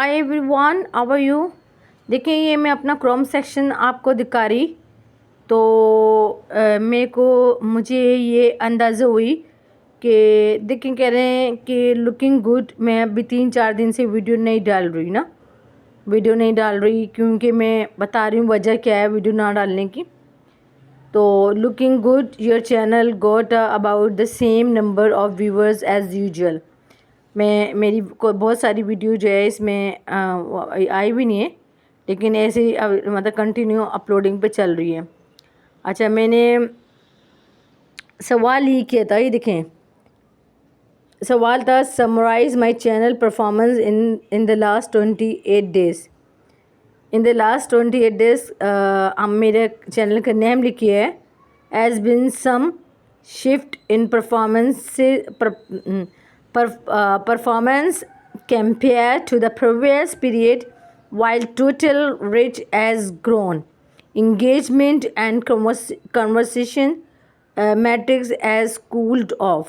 Hi everyone, how are you. देखिए ये मैं अपना क्रोम सेक्शन आपको दिखा रही तो मुझे ये अंदाज़ा हुई कि देखिए कह रहे हैं कि लुकिंग गुड। मैं अभी 3-4 दिन से वीडियो नहीं डाल रही क्योंकि मैं बता रही हूँ वजह क्या है वीडियो ना डालने की। तो looking good, your channel got about the same number of viewers as usual. मेरी को बहुत सारी वीडियो जो है इसमें आई भी नहीं है, लेकिन ऐसे ही मतलब कंटिन्यू अपलोडिंग पे चल रही है। अच्छा, मैंने सवाल ये किया था, ये देखें सवाल था, summarise my channel performance in the last 28 days. In the last 28 days हम मेरे चैनल का नेम लिखिए है, as been some shift in performance से performance compared to the previous period, while total reach has grown. Engagement and conversation metrics has cooled off.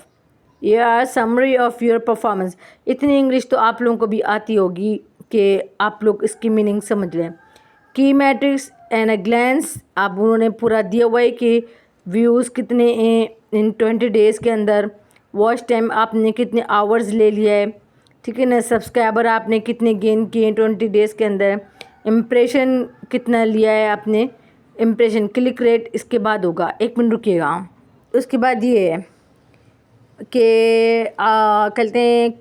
यह summary of your performance। इतनी English तो आप लोगों को भी आती होगी कि आप लोग इसकी मीनिंग समझ लें। की मैट्रिक्स एंड अ ग्लैंस, आप उन्होंने पूरा दिया हुआ है कि व्यूज़ कितने हैं इन 20 डेज़ के अंदर, वॉच टाइम आपने कितने आवर्स ले लिया है, ठीक है ना, सब्सक्राइबर आपने कितने गेन किए 20 डेज़ के अंदर, इम्प्रेशन कितना लिया है आपने, इम्प्रेशन, क्लिक रेट इसके बाद होगा। 1 मिनट रुकिएगा। उसके बाद ये है कि कहते हैं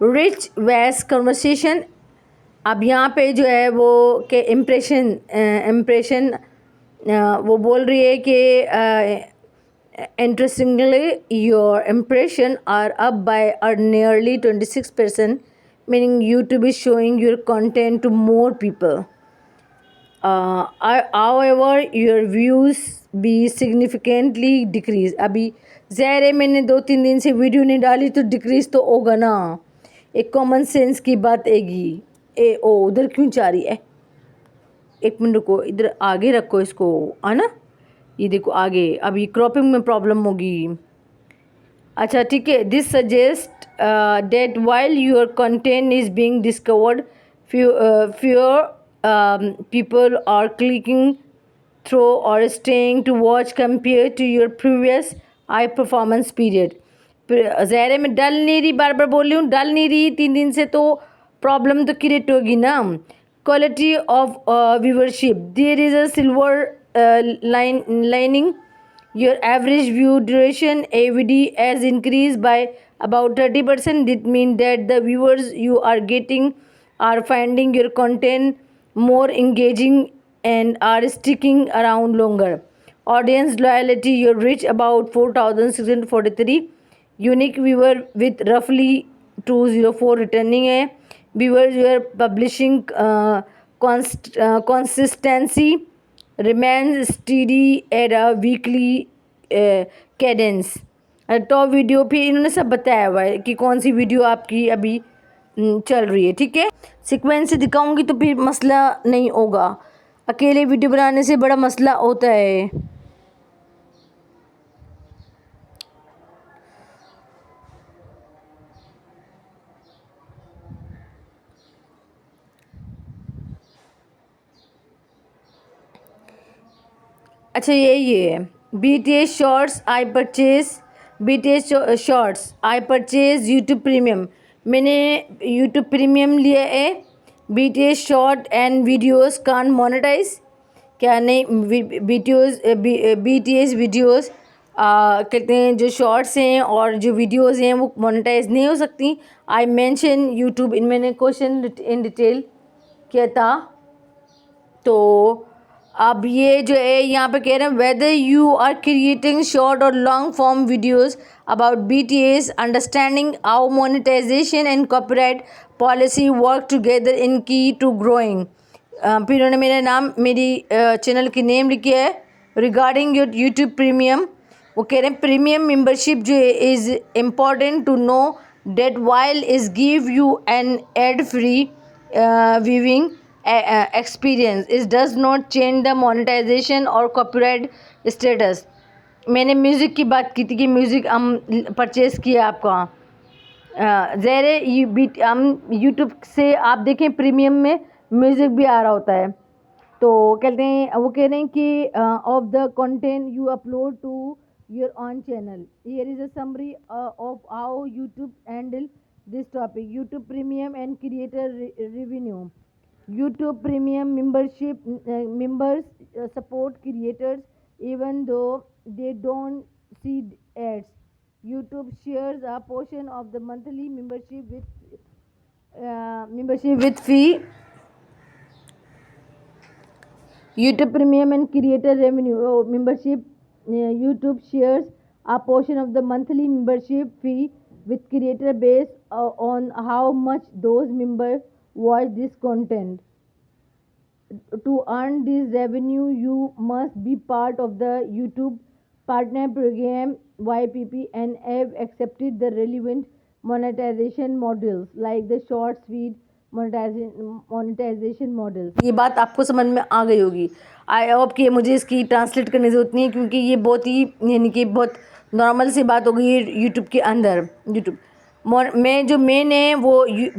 रिच वैस कन्वर्सेशन। अब यहाँ पे जो है वो कि इम्प्रेशन वो बोल रही है कि interestingly your impression are up by nearly 26%, meaning YouTube is showing your content to more people. However your views be significantly decrease। अभी ज़ाहिर है मैंने 2-3 दिन से वीडियो नहीं डाली तो डिक्रीज़ तो होगा ना, एक कॉमन सेंस की बात आएगी। उधर क्यों जा रही है, 1 मिनट को इधर आगे रखो इसको, है ना, ये देखो आगे, अभी क्रॉपिंग में प्रॉब्लम होगी। अच्छा ठीक है, this suggest that while your content is being discovered fewer people are clicking through और staying to watch compare to your previous high performance period. ज़ाहिर है मैं डल नहीं रही, बार बार बोल रही हूँ, डल नहीं रही 3 दिन से तो प्रॉब्लम तो क्रिएट होगी ना। Quality of viewership, there is a silver lining. Your average view duration AVD has increased by about 30%. It means that the viewers you are getting are finding your content more engaging and are sticking around longer. Audience loyalty, you reach about 4,643 unique viewer with roughly 204 returning viewers. Your publishing consistency remains steady at a weekly cadence। Top video फिर इन्होंने सब बताया हुआ है कि कौन सी video आपकी अभी चल रही है, ठीक है। सीक्वेंस से दिखाऊंगी तो फिर मसला नहीं होगा, अकेले वीडियो बनाने से बड़ा मसला होता है। अच्छा ये है BTS shorts I purchase YouTube premium. मैंने यूट्यूब प्रीमियम लिया है। BTS short and videos can monetise, क्या नहीं, BTS वीडियोस कहते हैं जो शॉर्ट्स हैं और जो वीडियोस हैं वो मोनेटाइज नहीं हो सकती। आई मेंशन यूट्यूब, इन मैंने क्वेश्चन इन डिटेल किया था। तो अब ये जो है यहाँ पे कह रहे हैं whether you are creating short और long form videos about BTS, understanding how monetisation and copyright policy work together in key to growing. फिर उन्होंने मेरा नाम, मेरी चैनल की नेम लिखी है। रिगार्डिंग योर यूट्यूब प्रीमियम, वो कह रहे हैं प्रीमियम मेंबरशिप जो है is important to know that while is give you an ad free viewing experience, it does not change the monetization और copyright status। मैंने म्यूज़िक की बात की थी कि म्यूज़िक हम परचेज़ किया आपका। ज़ेरे हम यूट्यूब से आप देखें प्रीमियम में म्यूज़िक भी आ रहा होता है। तो कहते हैं, वो कह रहे हैं कि of the content you upload to your on channel, here is a summary of how YouTube handle this topic. YouTube premium and creator revenue. YouTube Premium membership members support creators even though they don't see ads. YouTube shares a portion of the monthly membership with fee. YouTube Premium and Creator Revenue membership. YouTube shares a portion of the monthly membership fee with creator based on how much those members watch this content. To earn this revenue, you must be part of the YouTube Partner Program YPP and have accepted the relevant monetization models like the short feed monetization models. ये बात आपको समझ में आ गई होगी। I hope कि मुझे इसकी ट्रांसलेट करने की ज़रूरत नहीं है, क्योंकि ये बहुत ही यानी कि बहुत नॉर्मल सी बात हो गई है यूट्यूब के अंदर। यूट्यूब में जो मेन है वो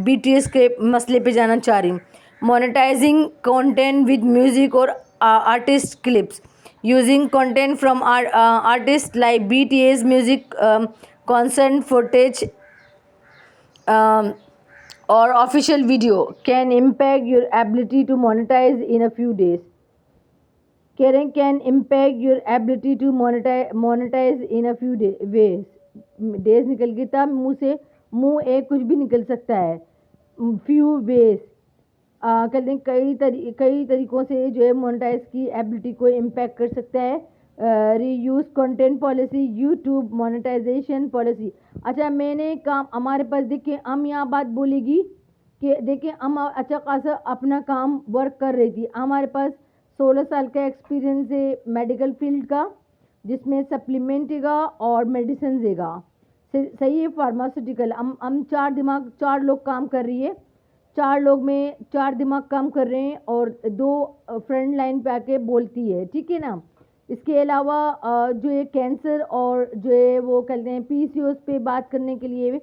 BTS के मसले पे जाना चाह रही हूँ। Monetizing content with music or artist clips, using content from artists like BTS music, concert footage, um, or official video can impact your ability to monetize in a few days. Karen can impact your ability to monetize in a few ways. Days निकल गई तब मुंह से मुंह एक कुछ भी निकल सकता है। few ways कहते हैं कई तरीक़ों से जो है मोनेटाइज की एबिलिटी को इम्पैक्ट कर सकता है। Reuse content policy, YouTube monetisation policy. अच्छा, मैंने काम हमारे पास देखिए, हम यहाँ बात बोलेगी कि देखिए हम अच्छा खासा अपना काम वर्क कर रही थी। हमारे पास 16 साल का एक्सपीरियंस है मेडिकल फील्ड का, जिसमें सप्लीमेंट का और मेडिसिन देगा, सही है, फार्मास्यूटिकल। हम चार लोग काम कर रही है, 4 लोग में 4 दिमाग काम कर रहे हैं और 2 फ्रंट लाइन पे आके बोलती है, ठीक है ना। इसके अलावा जो है कैंसर और जो है वो कहते हैं PCOS पे बात करने के लिए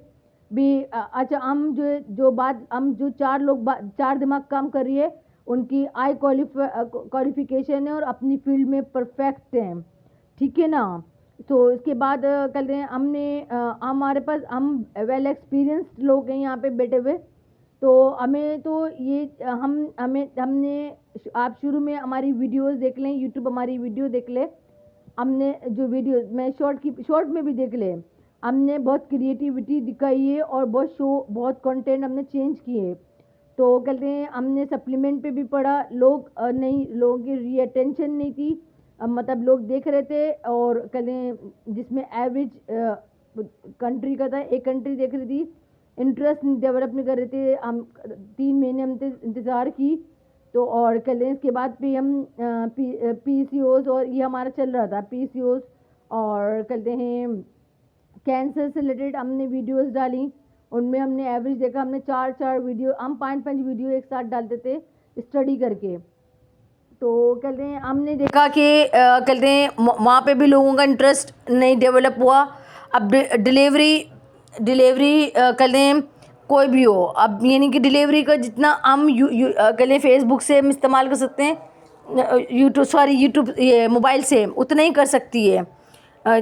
भी अच्छा, हम जो 4 लोग 4 दिमाग काम कर रही है, उनकी आई क्वालिफिकेशन है और अपनी फील्ड में परफेक्ट हैं, ठीक है ना। तो इसके बाद कहते हैं हमारे पास हम वेल एक्सपीरियंस्ड लोग हैं यहाँ पे बैठे हुए। तो हमें तो ये हमने आप शुरू में हमारी वीडियोस देख लें, यूट्यूब हमारी वीडियो देख ले, हमने जो वीडियो मैं शॉर्ट में भी देख ले, हमने बहुत क्रिएटिविटी दिखाई है और बहुत कंटेंट हमने चेंज किए। तो कहते हैं हमने सप्लीमेंट पे भी पढ़ा, लोगों की रीअटेंशन नहीं थी, मतलब लोग देख रहे थे और कहते हैं जिसमें एवरेज कंट्री का था, एक कंट्री देख रही थी, इंटरेस्ट डेवलप नहीं कर रहे थे। हम 3 महीने हमने इंतज़ार की, तो और कहते हैं इसके बाद भी हम PCOS और ये हमारा चल रहा था, PCOS और कहते हैं कैंसर से रिलेटेड हमने वीडियोस डाली, उनमें हमने एवरेज देखा, हमने 4 वीडियो, हम 5 वीडियो एक साथ डालते थे स्टडी करके। तो कहते हैं हमने देखा कि कहते हैं वहाँ पे भी लोगों का इंटरेस्ट नहीं डेवलप हुआ। अब डिलीवरी कहते हैं कोई भी हो, अब यानी कि डिलीवरी का जितना हम कहते हैं फेसबुक से हम इस्तेमाल कर सकते हैं, यूट्यूब ये मोबाइल से उतना ही कर सकती है,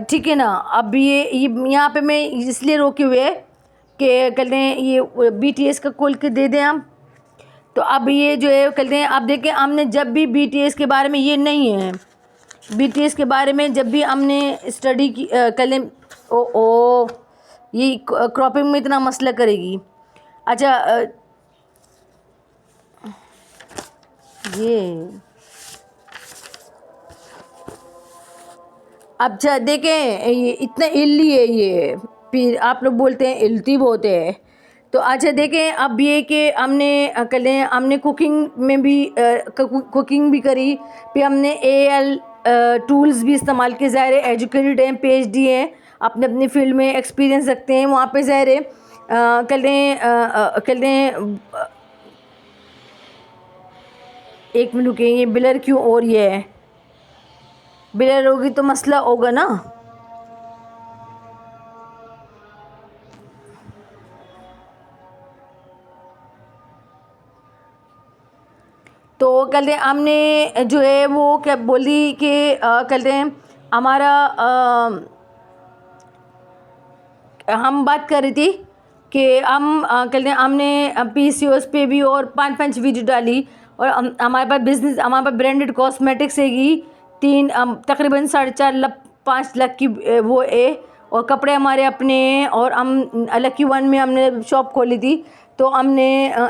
ठीक है ना। अब ये यहाँ पे मैं इसलिए रोके हुए कि कहते हैं ये BTS का खोल के दे दें हम। तो अब ये जो है कहते हैं, अब देखें हमने जब भी BTS के बारे में, ये नहीं है BTS के बारे में जब भी हमने स्टडी की कल ये क्रॉपिंग में इतना मसला करेगी। अच्छा ये अच्छा देखें, ये इतना इल्ली है ये, फिर आप लोग बोलते हैं इल्ती बहुत है। तो अच्छा देखें, अब ये कि हमने कुकिंग में भी कुकिंग भी करी, फिर हमने AL टूल्स भी इस्तेमाल किए। ज़ाहिर है एजुकेटेड हैं, PhD हैं, अपने अपनी फील्ड में एक्सपीरियंस रखते हैं, वहाँ पे ज़ाहिर है एक मिनट रुकिए, ये बिलर क्यों और ये है, बिलर होगी तो मसला होगा ना। तो कहते हैं हमने जो है वो क्या बोली कि कहते हैं हमारा हम बात कर रही थी कि हम कहते हैं हमने PCOS पे भी और 5 वीडियो डाली, और हमारे पास बिज़नेस, हमारे पास ब्रांडेड कॉस्मेटिक्स हैगी 3 तकरीबन 4.5 लाख 5 लाख की वो है, और कपड़े हमारे अपने हैं, और हम लकी वन में हमने शॉप खोली थी, तो हमने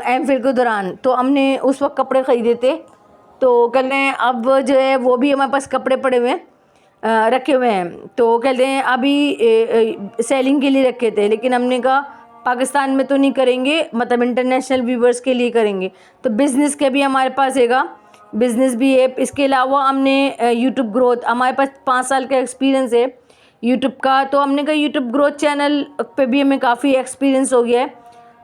एमफिल के दौरान तो हमने उस वक्त कपड़े ख़रीदे थे। तो कहते हैं अब जो है वो भी हमारे पास कपड़े पड़े हुए हैं, रखे हुए हैं। तो कहते हैं अभी सेलिंग के लिए रखे थे, लेकिन हमने कहा पाकिस्तान में तो नहीं करेंगे, मतलब इंटरनेशनल व्यूवर्स के लिए करेंगे। तो बिज़नेस के भी हमारे पास हैगा, बिज़नेस भी है। इसके अलावा हमने यूट्यूब ग्रोथ, हमारे पास 5 साल का एक्सपीरियंस है यूट्यूब का, तो हमने कहा यूट्यूब ग्रोथ चैनल पे भी हमें काफ़ी एक्सपीरियंस हो गया है,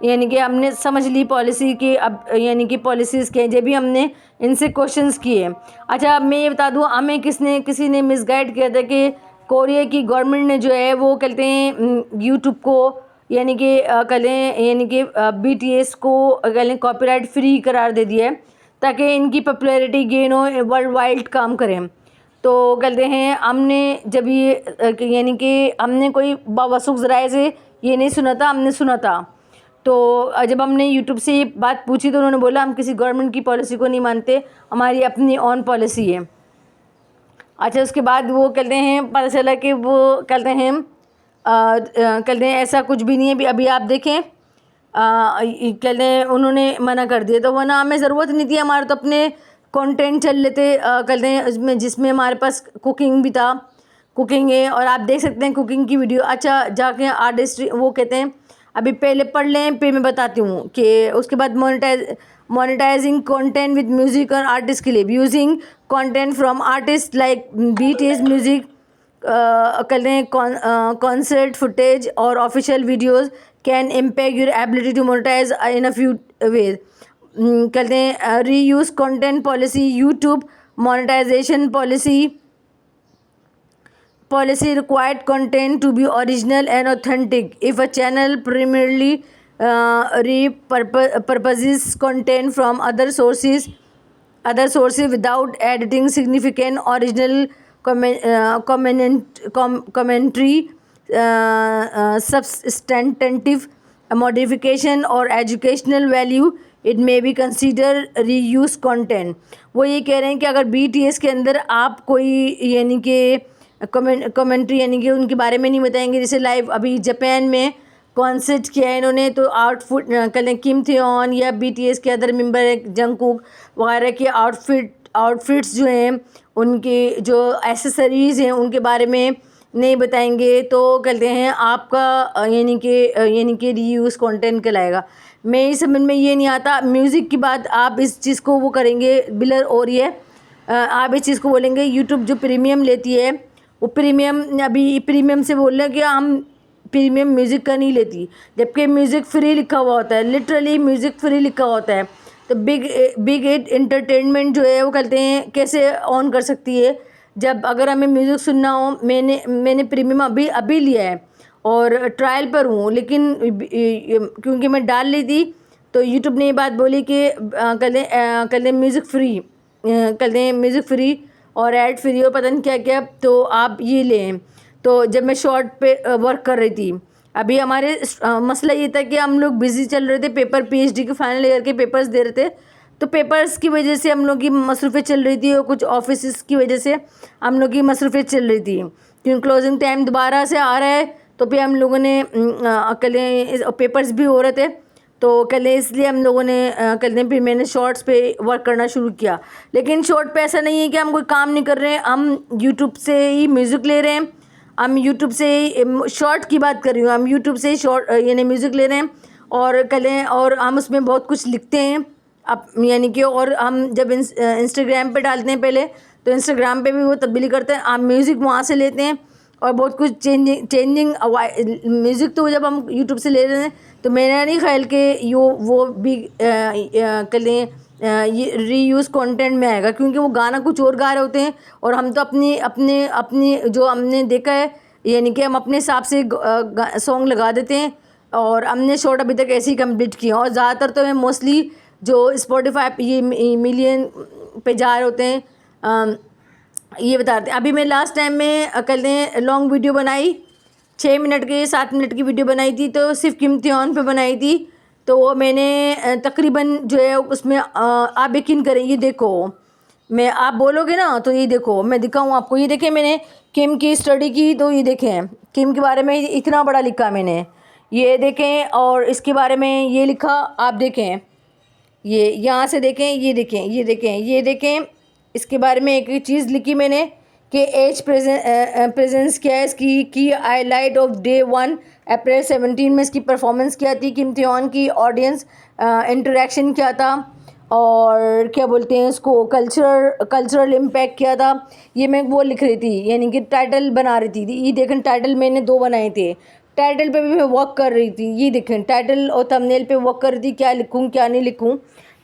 यानी कि हमने समझ ली पॉलिसी की, अब यानी कि पॉलिसीज़ के जो भी हमने इनसे क्वेश्चंस किए। अच्छा, मैं ये बता दूँ, हमें किसी ने मिसगाइड किया था कि कोरिया की गवर्नमेंट ने जो है वो कहते हैं यूट्यूब को यानी कि यानी कि BTS को कॉपीराइट फ्री करार दे दिया है, ताकि इनकी पॉपुलैरिटी गेन हो, वर्ल्ड वाइड काम करें। तो कहते हैं हमने जब ये यानी कि हमने कोई बावसूख ज़राए से ये नहीं सुना था, हमने सुना था। तो जब हमने यूट्यूब से ये बात पूछी तो उन्होंने बोला हम किसी गवर्नमेंट की पॉलिसी को नहीं मानते, हमारी अपनी ऑन पॉलिसी है। अच्छा, उसके बाद वो कहते हैं पता चला कि वो कहते हैं ऐसा कुछ भी नहीं है। अभी आप देखें, कहते हैं उन्होंने मना कर दिया, तो वरना हमें ज़रूरत नहीं थी, हमारे तो अपने कंटेंट चल लेते कहते हैं जिसमें हमारे पास कुकिंग भी था, कुकिंग है, और आप देख सकते हैं कुकिंग की वीडियो। अच्छा, जाके आर्टिस्ट वो कहते हैं अभी पहले पढ़ लें, फिर मैं बताती हूँ कि उसके बाद मोनेटाइजिंग कंटेंट विद म्यूज़िक और आर्टिस्ट के लिए using content from artist like BTS music, कहते हैं कॉन्सर्ट फुटेज और official videos can impact your ability to monetise in a few ways. कहते हैं reuse content policy, YouTube monetisation policy required content to be original and authentic. If a channel primarily repurposes content from other sources without editing significant original commentary, substantive modification or educational value, it may be considered reuse content. वो ये कह रहे हैं कि अगर BTS के अंदर आप कोई यानी कि कमेंट्री यानी कि उनके बारे में नहीं बताएंगे, जैसे लाइव अभी जापान में कॉन्सर्ट किया है इन्होंने, तो आउटफिट कल किम थियोन या BTS के अदर मेंबर जंगकुक वगैरह के आउटफिट्स जो हैं, उनके जो एसेसरीज़ हैं उनके बारे में नहीं बताएंगे, तो कहते हैं आपका यानी कि रीयूज़ कंटेंट कहलाएगा। मैं इस समझ में ये नहीं आता, म्यूज़िक की बात आप इस चीज़ को वो करेंगे बिलर, और ये आप इस चीज़ को बोलेंगे यूट्यूब जो प्रीमियम लेती है वो प्रीमियम, अभी प्रीमियम से बोल रहे हैं कि हम प्रीमियम म्यूज़िक का नहीं लेती, जबकि म्यूज़िक फ्री लिखा हुआ होता है, लिटरली म्यूज़िक फ्री लिखा होता है। तो बिग हिट एंटरटेनमेंट जो है वो कहते हैं कैसे ऑन कर सकती है, जब अगर हमें म्यूज़िक सुनना हो। मैंने प्रीमियम अभी लिया है और ट्रायल पर हूँ, लेकिन क्योंकि मैं डाल ली थी तो यूट्यूब ने ये बात बोली कि कर दें म्यूज़िक फ्री, कर दें म्यूज़िक फ्री और ऐड फ्री और पता नहीं क्या क्या, तो आप ये लें। तो जब मैं शॉर्ट पे वर्क कर रही थी, अभी हमारे मसला ये था कि हम लोग बिज़ी चल रहे थे, पेपर PhD के फाइनल ईयर के पेपर्स दे रहे थे, तो पेपर्स की वजह से हम लोग की मसरूफ़ियत चल रही थी, और कुछ ऑफिस की वजह से हम लोग की मसरूफ़ियत चल रही थी, क्योंकि क्लोजिंग टाइम दोबारा से आ रहा है। तो फिर हम लोगों ने कल पेपर्स भी हो रहे थे, तो कल इसलिए हम लोगों ने फिर मैंने शॉर्ट्स पे वर्क करना शुरू किया। लेकिन शॉर्ट पे ऐसा नहीं है कि हम कोई काम नहीं कर रहे हैं, हम यूट्यूब से ही म्यूज़िक ले रहे हैं, हम यूट्यूब से ही शॉर्ट की बात कर रही हूँ, हम यूट्यूब से ही शॉर्ट यानी म्यूज़िक ले रहे हैं, और हम उसमें बहुत कुछ लिखते हैं अब, यानी कि और हम जब इंस्टाग्राम पे डालते हैं पहले, तो इंस्टाग्राम पे भी वो तब्दीली करते हैं, आप म्यूज़िक वहाँ से लेते हैं और बहुत कुछ चेंजिंग म्यूज़िक तो जब हम यूट्यूब से ले रहे हैं, तो मेरा नहीं ख्याल कि वो भी ये रीयूज़ कंटेंट में आएगा, क्योंकि वो गाना कुछ और गा रहे होते हैं और हम तो अपनी जो हमने देखा है, यानी कि हम अपने हिसाब से सॉन्ग लगा देते हैं, और हमने शॉर्ट अभी तक ऐसे ही कंप्लीट किया। और ज़्यादातर तो मैं मोस्टली जो स्पॉटिफाई पे ये मिलियन पे जा रहे होते हैं, ये बताते हैं। अभी मैं लास्ट टाइम में कल ने लॉन्ग वीडियो बनाई, 6 मिनट की 7 मिनट की वीडियो बनाई थी, तो सिर्फ इम्तिहान पे बनाई थी। तो वो मैंने तकरीबन जो है उसमें आप यकीन करें, ये देखो, मैं आप बोलोगे ना तो ये देखो, मैं दिखाऊँ आपको, ये देखें मैंने किम की स्टडी की, तो ये देखें किम के बारे में इतना बड़ा लिखा मैंने, ये देखें, और इसके बारे में ये लिखा, आप देखें, ये यहाँ से देखें, ये देखें, ये देखें, ये देखें, इसके बारे में एक चीज़ लिखी मैंने कि एज प्रेजेंस क्या है इसकी, की हाईलाइट ऑफ डे 1 अप्रैल 17 में इसकी परफॉर्मेंस क्या थी, किम तियोन की ऑडियंस इंटरेक्शन क्या था, और क्या बोलते हैं इसको, कल्चरल इम्पैक्ट क्या था। ये मैं वो लिख रही थी, यानी कि टाइटल बना रही थी। ये देखें टाइटल मैंने 2 बनाए थे, टाइटल पे भी मैं वर्क कर रही थी। ये देखें टाइटल और थंबनेल पे वर्क कर रही थी, क्या लिखूं क्या नहीं लिखूं।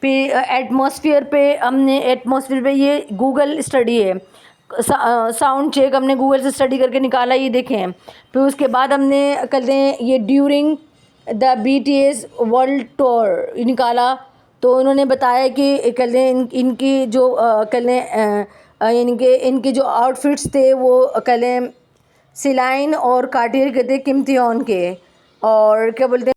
फिर एटमॉस्फेयर पे हमने, एटमॉस्फेयर पे ये गूगल स्टडी है, साउंड चेक हमने गूगल से स्टडी करके निकाला, ये देखें। फिर उसके बाद हमने कहते हैं ये during the BTS world tour निकाला, तो उन्होंने बताया कि कहते हैं इनकी जो कहते हैं यानी कि इनके जो आउटफिट्स थे वो कहते हैं सिलाइन और कार्टियर के थे, किम तियोन के, और क्या बोलते हैं